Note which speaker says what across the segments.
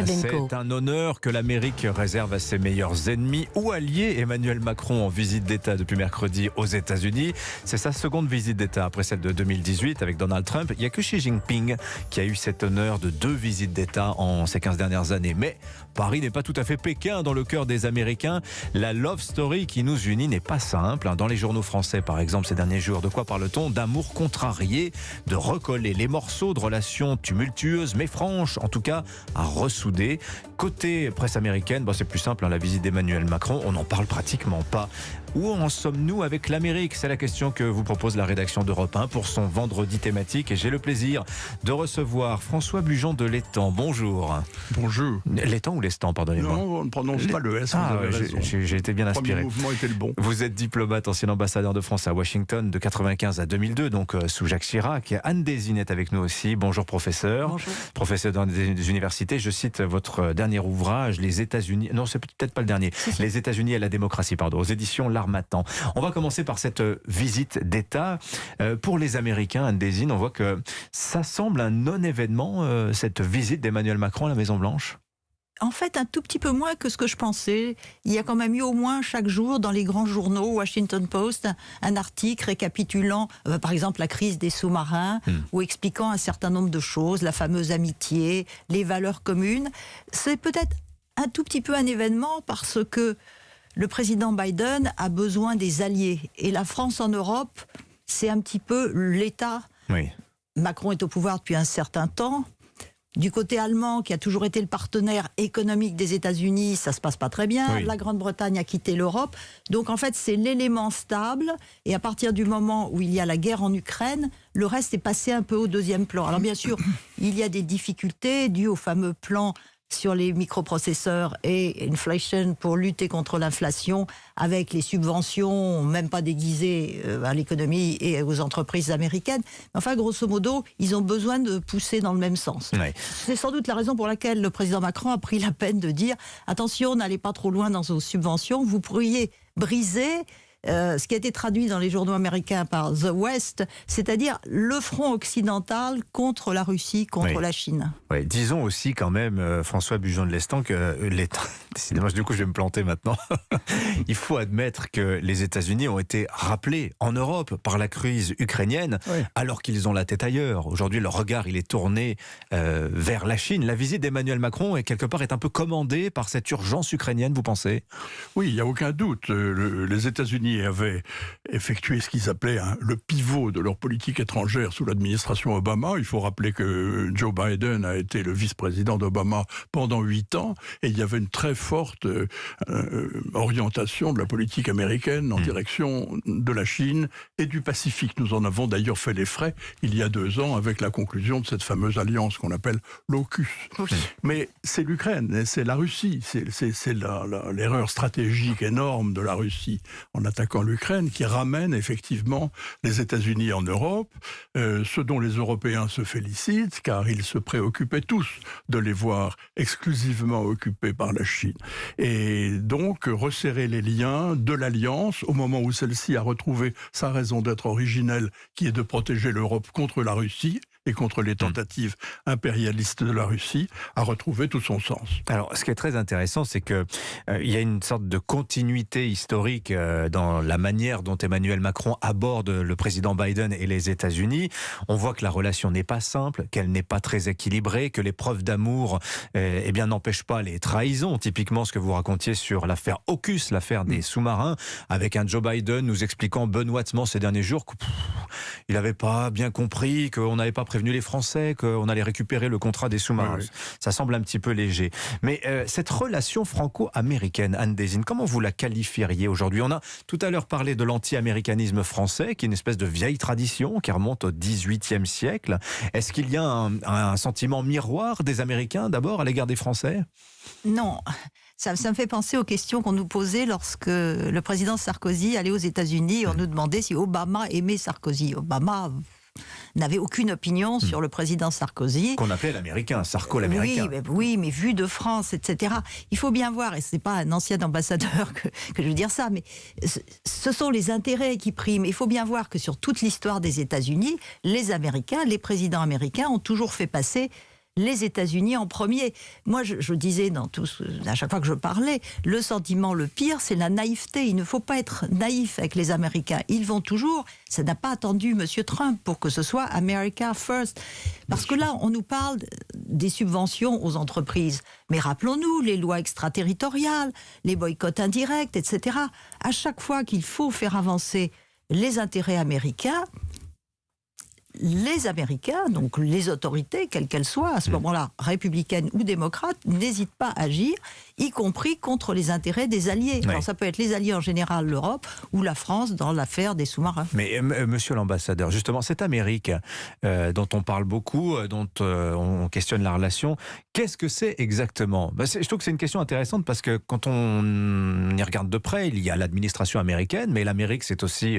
Speaker 1: C'est un honneur que l'Amérique réserve à ses meilleurs ennemis ou alliés. Emmanuel Macron en visite d'État depuis mercredi aux États-Unis. C'est sa seconde visite d'État après celle de 2018 avec Donald Trump. Il n'y a que Xi Jinping qui a eu cet honneur de 2 visites d'État en ces 15 dernières années. Mais Paris n'est pas tout à fait Pékin dans le cœur des Américains. La love story qui nous unit n'est pas simple. Dans les journaux français, par exemple, ces derniers jours, de quoi parle-t-on? D'amour contrarié, de recoller les morceaux de relations tumultueuses mais franches, en tout cas à ressouder. Côté presse américaine, c'est plus simple, la visite d'Emmanuel Macron, on n'en parle pratiquement pas. Où en sommes-nous avec l'Amérique? C'est la question que vous propose la rédaction d'Europe 1 pour son vendredi thématique. Et j'ai le plaisir de recevoir François Bujon de l'Étang. Bonjour.
Speaker 2: Bonjour.
Speaker 1: L'Étang ou l'Estan, pardonnez-moi?
Speaker 2: Non, on ne prononce pas le S.
Speaker 1: J'ai été bien inspiré.
Speaker 2: Le premier mouvement était le bon.
Speaker 1: Vous êtes diplomate, ancien ambassadeur de France à Washington de 1995 à 2002, donc sous Jacques Chirac. Anne Désine est avec nous aussi. Bonjour professeur. Bonjour. Professeur dans des universités. Je cite votre dernier ouvrage, Les États-Unis. Non, c'est peut-être pas le dernier. Les États-Unis et la démocratie, aux éditions L'Harmattan. On va commencer par cette visite d'État. Pour les Américains, Anne Désine, on voit que ça semble un non-événement, cette visite d'Emmanuel Macron à la Maison-Blanche.
Speaker 3: En fait, un tout petit peu moins que ce que je pensais. Il y a quand même eu au moins chaque jour dans les grands journaux, Washington Post, un article récapitulant, par exemple, la crise des sous-marins, ou expliquant un certain nombre de choses, la fameuse amitié, les valeurs communes. C'est peut-être un tout petit peu un événement parce que le président Biden a besoin des alliés. Et la France en Europe, c'est un petit peu l'État. Oui. Macron est au pouvoir depuis un certain temps. Du côté allemand, qui a toujours été le partenaire économique des États-Unis, ça se passe pas très bien. Oui. La Grande-Bretagne a quitté l'Europe. Donc en fait, c'est l'élément stable. Et à partir du moment où il y a la guerre en Ukraine, le reste est passé un peu au deuxième plan. Alors bien sûr, il y a des difficultés dues au fameux plan sur les microprocesseurs et inflation pour lutter contre l'inflation avec les subventions, même pas déguisées à l'économie et aux entreprises américaines. Enfin, grosso modo, ils ont besoin de pousser dans le même sens. Oui. C'est sans doute la raison pour laquelle le président Macron a pris la peine de dire « Attention, n'allez pas trop loin dans vos subventions, vous pourriez briser » ce qui a été traduit dans les journaux américains par The West, c'est-à-dire le front occidental contre la Russie, contre la Chine.
Speaker 1: Oui, disons aussi quand même, François Bujon de l'Estan, que décidément, du coup je vais me planter maintenant, il faut admettre que les États-Unis ont été rappelés en Europe par la crise ukrainienne, alors qu'ils ont la tête ailleurs. Aujourd'hui, leur regard il est tourné vers la Chine. La visite d'Emmanuel Macron, quelque part, est un peu commandée par cette urgence ukrainienne, vous pensez?
Speaker 2: Oui, il n'y a aucun doute. Les États-Unis avaient effectué ce qu'ils appelaient le pivot de leur politique étrangère sous l'administration Obama. Il faut rappeler que Joe Biden a été le vice-président d'Obama pendant 8 ans et il y avait une très forte orientation de la politique américaine en direction de la Chine et du Pacifique. Nous en avons d'ailleurs fait les frais il y a 2 ans avec la conclusion de cette fameuse alliance qu'on appelle l'AUKUS. Mais c'est l'Ukraine, c'est la Russie, c'est l'erreur stratégique énorme de la Russie en attaquant l'Ukraine qui ramène effectivement les États-Unis en Europe, ce dont les Européens se félicitent car ils se préoccupaient tous de les voir exclusivement occupés par la Chine. Et donc resserrer les liens de l'Alliance au moment où celle-ci a retrouvé sa raison d'être originelle qui est de protéger l'Europe contre la Russie et contre les tentatives impérialistes de la Russie, a retrouvé tout son sens.
Speaker 1: Alors, ce qui est très intéressant, c'est qu'il y a une sorte de continuité historique dans la manière dont Emmanuel Macron aborde le président Biden et les États-Unis. On voit que la relation n'est pas simple, qu'elle n'est pas très équilibrée, que les preuves d'amour n'empêchent pas les trahisons. Typiquement, ce que vous racontiez sur l'affaire AUKUS, l'affaire des sous-marins, avec un Joe Biden nous expliquant benoîtement ces derniers jours qu'il n'avait pas bien compris, qu'on n'avait pas prévenu les Français, qu'on allait récupérer le contrat des sous-marins. Oui. Ça semble un petit peu léger. Mais cette relation franco-américaine, Anne Désine, comment vous la qualifieriez aujourd'hui? On a tout à l'heure parlé de l'anti-américanisme français, qui est une espèce de vieille tradition qui remonte au XVIIIe siècle. Est-ce qu'il y a un sentiment miroir des Américains d'abord à l'égard des Français?
Speaker 3: Non. Ça me fait penser aux questions qu'on nous posait lorsque le président Sarkozy allait aux États-Unis. On nous demandait si Obama aimait Sarkozy. Obama n'avait aucune opinion sur le président Sarkozy.
Speaker 1: Qu'on appelait l'américain, Sarko l'américain.
Speaker 3: Oui, mais vu de France, etc. Il faut bien voir, et ce n'est pas un ancien ambassadeur que je veux dire ça, mais ce sont les intérêts qui priment. Il faut bien voir que sur toute l'histoire des États-Unis, les Américains, les présidents américains ont toujours fait passer les États-Unis en premier. Moi, je disais à chaque fois que je parlais, le sentiment le pire, c'est la naïveté. Il ne faut pas être naïf avec les Américains. Ils vont toujours, ça n'a pas attendu M. Trump pour que ce soit America First. Parce que là, on nous parle des subventions aux entreprises. Mais rappelons-nous les lois extraterritoriales, les boycotts indirects, etc. À chaque fois qu'il faut faire avancer les intérêts américains, les Américains, donc les autorités, quelles qu'elles soient, à ce moment-là, républicaines ou démocrates, n'hésitent pas à agir, y compris contre les intérêts des alliés. Alors ça peut être les alliés en général, l'Europe, ou la France dans l'affaire des sous-marins.
Speaker 1: Mais monsieur l'ambassadeur, justement, cette Amérique dont on parle beaucoup, dont on questionne la relation, qu'est-ce que c'est exactement ? Je trouve que c'est une question intéressante parce que quand on y regarde de près, il y a l'administration américaine, mais l'Amérique c'est aussi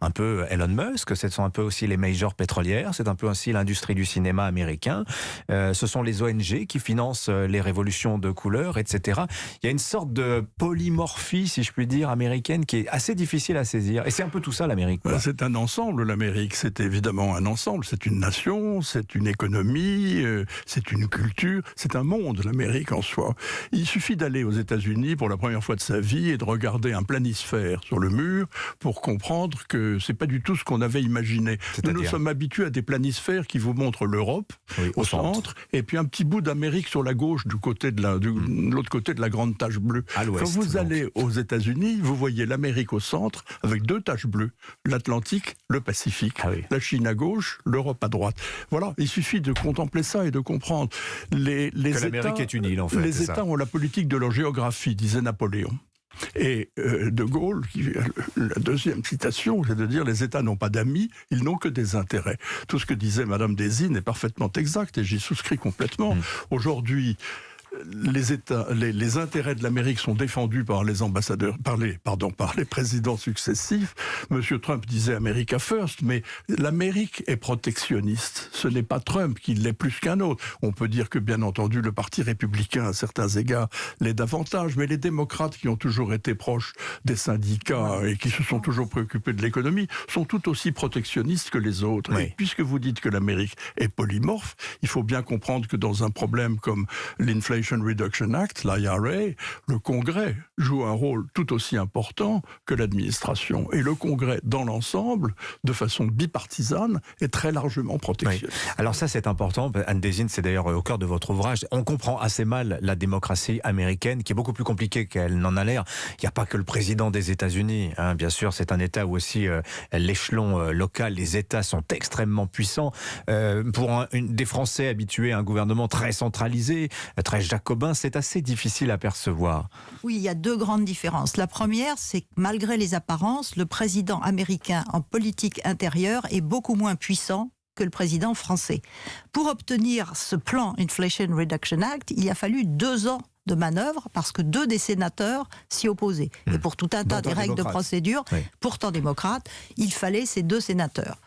Speaker 1: un peu Elon Musk, ce sont un peu aussi les majors pétrolières, c'est un peu aussi l'industrie du cinéma américain, ce sont les ONG qui financent les révolutions de couleur, etc. Il y a une sorte de polymorphie, si je puis dire, américaine qui est assez difficile à saisir. Et c'est un peu tout ça l'Amérique.
Speaker 2: C'est un ensemble, l'Amérique. C'est évidemment un ensemble. C'est une nation, c'est une économie, c'est une culture, c'est un monde, l'Amérique en soi. Il suffit d'aller aux États-Unis pour la première fois de sa vie et de regarder un planisphère sur le mur pour comprendre que c'est pas du tout ce qu'on avait imaginé. Nous sommes habitués à des planisphères qui vous montrent l'Europe au centre et puis un petit bout d'Amérique sur la gauche du côté de l'autre côté de la grande tache bleue. Quand vous allez aux États-Unis, vous voyez l'Amérique au centre avec deux taches bleues, l'Atlantique, le Pacifique, la Chine à gauche, l'Europe à droite. Voilà, il suffit de contempler ça et de comprendre. Que
Speaker 1: l'Amérique est une île, en fait.
Speaker 2: Les États ont la politique de leur géographie, disait Napoléon. Et De Gaulle, la deuxième citation, c'est de dire les États n'ont pas d'amis, ils n'ont que des intérêts. Tout ce que disait Madame Désine est parfaitement exact et j'y souscris complètement. Aujourd'hui, les intérêts de l'Amérique sont défendus par les ambassadeurs, par les présidents successifs. Monsieur Trump disait America First, mais l'Amérique est protectionniste. Ce n'est pas Trump qui l'est plus qu'un autre. On peut dire que, bien entendu, le Parti républicain, à certains égards, l'est davantage, mais les démocrates qui ont toujours été proches des syndicats et qui se sont toujours préoccupés de l'économie sont tout aussi protectionnistes que les autres. Et puisque vous dites que l'Amérique est polymorphe, il faut bien comprendre que dans un problème comme l'Inflation Reduction Act, l'IRA, le Congrès joue un rôle tout aussi important que l'administration. Et le Congrès, dans l'ensemble, de façon bipartisane, est très largement protectionniste.
Speaker 1: Alors ça, c'est important. Anne Désine, c'est d'ailleurs au cœur de votre ouvrage. On comprend assez mal la démocratie américaine, qui est beaucoup plus compliquée qu'elle n'en a l'air. Il n'y a pas que le président des États-Unis. Bien sûr, c'est un État où aussi l'échelon local, les États sont extrêmement puissants. Pour des Français habitués à un gouvernement très centralisé, très jacobin, c'est assez difficile à percevoir.
Speaker 3: Oui, il y a deux grandes différences. La première, c'est que malgré les apparences, le président américain en politique intérieure est beaucoup moins puissant que le président français. Pour obtenir ce plan Inflation Reduction Act, il a fallu 2 ans de manœuvre parce que 2 des sénateurs s'y opposaient. Et pour tout un tas de règles de procédure, pourtant démocrates, il fallait ces 2 sénateurs.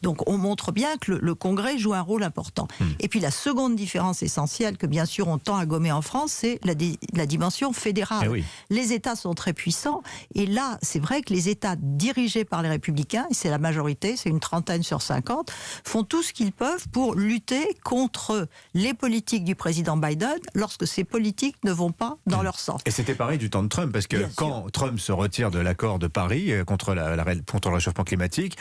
Speaker 3: Donc on montre bien que le Congrès joue un rôle important. Et puis la seconde différence essentielle que bien sûr on tend à gommer en France, c'est la dimension fédérale. Les États sont très puissants et là c'est vrai que les États dirigés par les républicains, et c'est la majorité, c'est une 30aine sur 50, font tout ce qu'ils peuvent pour lutter contre les politiques du président Biden lorsque ces politiques ne vont pas dans leur sens.
Speaker 1: Et c'était pareil du temps de Trump, parce que quand Trump se retire de l'accord de Paris contre le réchauffement climatique,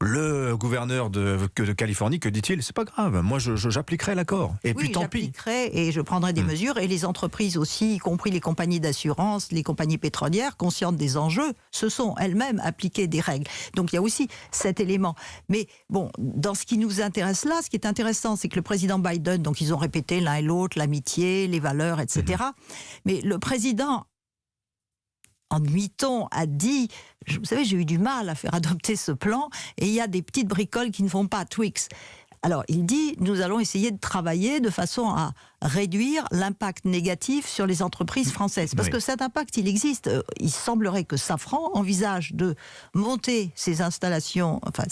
Speaker 1: le gouverneur de Californie, que dit-il ? C'est pas grave, moi j'appliquerai l'accord. Et puis tant pis.
Speaker 3: J'appliquerai et je prendrai des mesures. Et les entreprises aussi, y compris les compagnies d'assurance, les compagnies pétrolières, conscientes des enjeux, se sont elles-mêmes appliquées des règles. Donc il y a aussi cet élément. Mais bon, dans ce qui nous intéresse là, ce qui est intéressant, c'est que le président Biden, donc ils ont répété l'un et l'autre l'amitié, les valeurs, etc. Mais le président, en demi-ton, a dit, vous savez, j'ai eu du mal à faire adopter ce plan et il y a des petites bricoles qui ne vont pas, tweaks. Alors, il dit, nous allons essayer de travailler de façon à réduire l'impact négatif sur les entreprises françaises. Parce que cet impact, il existe. Il semblerait que Safran envisage de monter ses installations, enfin,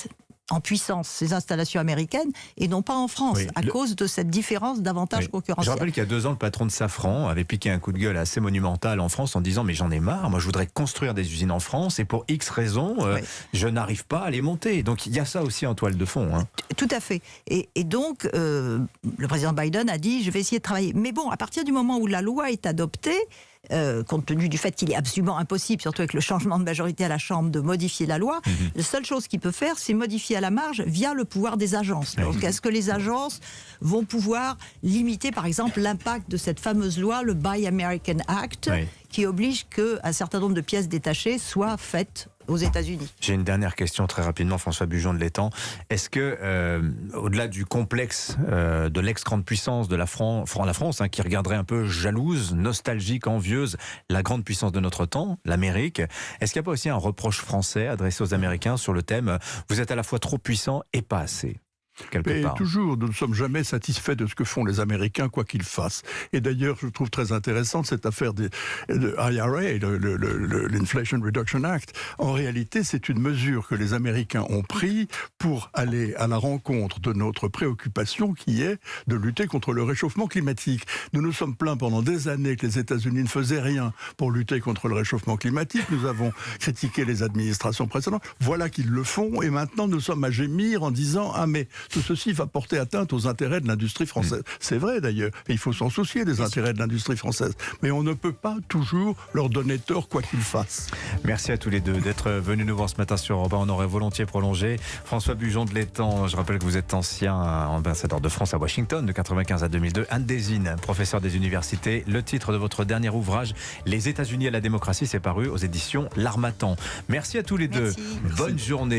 Speaker 3: en puissance ces installations américaines et non pas en France,
Speaker 1: Oui,
Speaker 3: à cause de cette différence d'avantages
Speaker 1: Oui.
Speaker 3: concurrentiels.
Speaker 1: Je rappelle qu'il y a 2 ans, le patron de Safran avait piqué un coup de gueule assez monumental en France en disant mais j'en ai marre, moi je voudrais construire des usines en France et pour X raisons,
Speaker 3: Oui.
Speaker 1: je n'arrive pas à les monter. Donc il y a ça aussi en toile de fond. Hein.
Speaker 3: Tout à fait. Et donc, le président Biden a dit, je vais essayer de travailler. Mais bon, à partir du moment où la loi est adoptée, compte tenu du fait qu'il est absolument impossible, surtout avec le changement de majorité à la Chambre, de modifier la loi, la seule chose qu'il peut faire, c'est modifier à la marge via le pouvoir des agences. Donc, est-ce que les agences vont pouvoir limiter, par exemple, l'impact de cette fameuse loi, le Buy American Act, qui oblige qu'un certain nombre de pièces détachées soient faites aux États-Unis.
Speaker 1: J'ai une dernière question très rapidement, François Bujon de l'Étang. Est-ce que, au-delà du complexe de l'ex-grande puissance de la France, hein, qui regarderait un peu jalouse, nostalgique, envieuse, la grande puissance de notre temps, l'Amérique, est-ce qu'il n'y a pas aussi un reproche français adressé aux Américains sur le thème « vous êtes à la fois trop puissant et pas assez » ?
Speaker 2: Mais toujours, nous ne sommes jamais satisfaits de ce que font les Américains, quoi qu'ils fassent. Et d'ailleurs, je trouve très intéressante cette affaire de IRA, l'Inflation Reduction Act. En réalité, c'est une mesure que les Américains ont prise pour aller à la rencontre de notre préoccupation qui est de lutter contre le réchauffement climatique. Nous nous sommes plaints pendant des années que les États-Unis ne faisaient rien pour lutter contre le réchauffement climatique. Nous avons critiqué les administrations précédentes. Voilà qu'ils le font et maintenant nous sommes à gémir en disant « Ah mais tout ceci va porter atteinte aux intérêts de l'industrie française. » C'est vrai d'ailleurs, et il faut s'en soucier des intérêts de l'industrie française. Mais on ne peut pas toujours leur donner tort quoi qu'ils fassent.
Speaker 1: Merci à tous les deux d'être venus nous voir ce matin sur Europe 1. On aurait volontiers prolongé. François Bujon de l'Étang, je rappelle que vous êtes ancien ambassadeur de France à Washington de 1995 à 2002. Anne Désine, professeur des universités. Le titre de votre dernier ouvrage, Les États-Unis et la démocratie, c'est paru aux éditions L'Harmattan. Merci à tous les deux.
Speaker 3: Merci.
Speaker 1: Bonne journée.